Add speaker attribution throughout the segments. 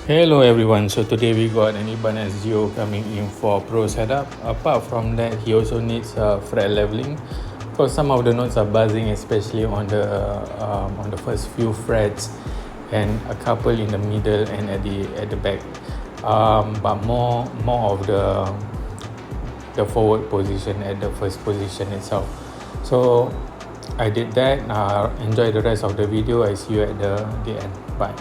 Speaker 1: Hello everyone, so today we got an Ibanez Geo coming in for Pro setup. Apart from that, he also needs fret leveling because some of the notes are buzzing, especially on the first few frets and a couple in the middle and at the back. But more of the forward position at the first position itself. So I did that. Enjoy the rest of the video. I see you at the end. Bye.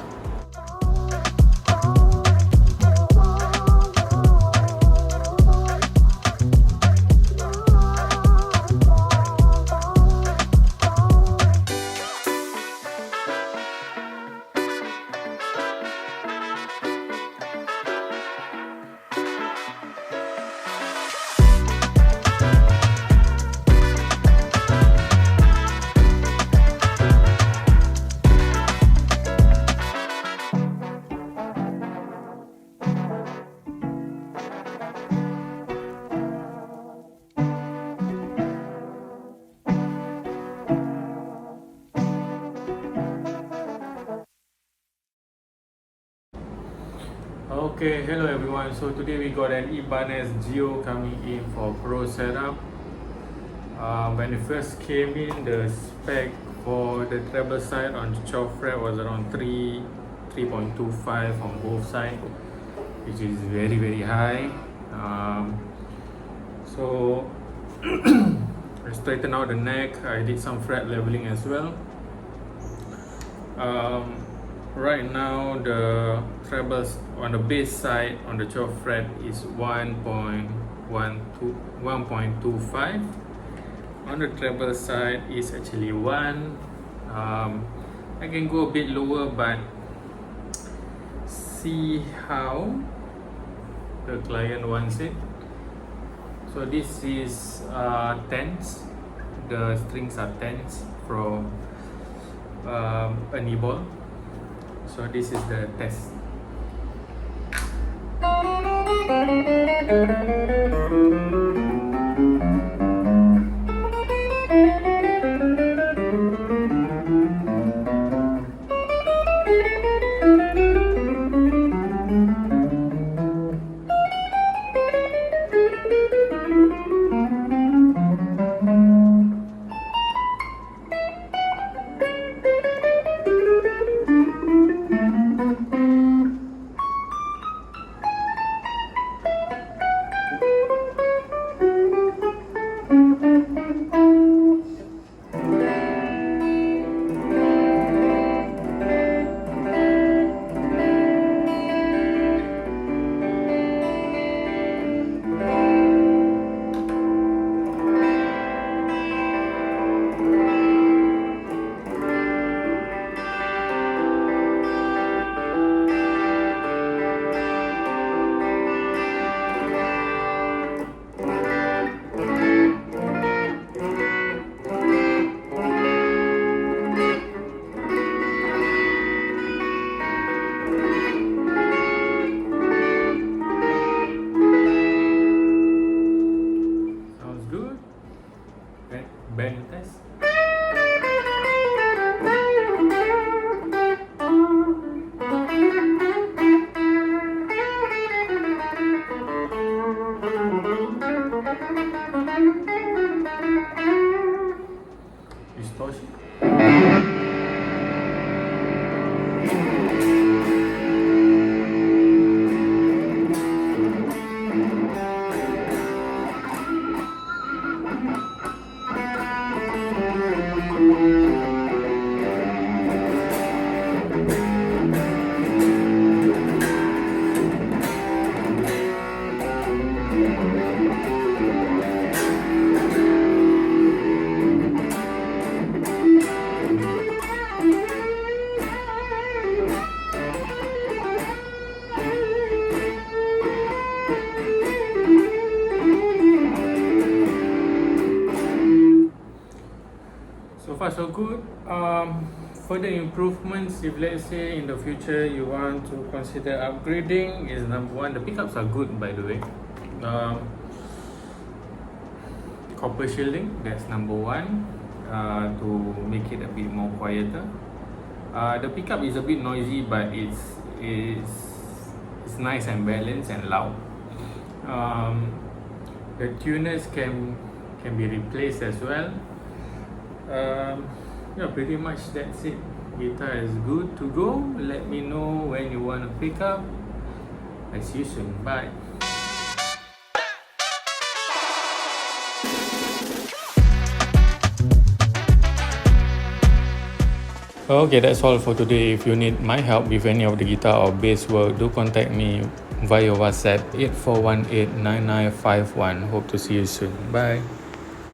Speaker 1: Okay, hello everyone. So today we got an Ibanez Geo coming in for Pro setup. When it first came in, the spec for the treble side on the 12 fret was around 3.25 on both sides, which is very high. So I straightened out the neck. I did some fret leveling as well. Right now the trebles on the bass side on the 12th fret is 1.25. On the treble side is actually 1. I can go a bit lower, but see how the client wants it. So this is tens. The strings are tens from a knee ball. So this is the test. Band test. Distortion. So far so good. Further improvements, if let's say in the future you want to consider upgrading, is number one, the pickups are good, by the way. Copper shielding, that's number one, to make it a bit more quieter. The pickup is a bit noisy, but it's It's nice and balanced and loud. The tuners can be replaced as well. Yeah, pretty much that's it. Guitar is good to go. Let me know when you want to pick up. I see you soon. Bye. Okay, that's all for today. If you need my help with any of the guitar or bass work, do contact me via WhatsApp 84189951. Hope to see you soon. Bye.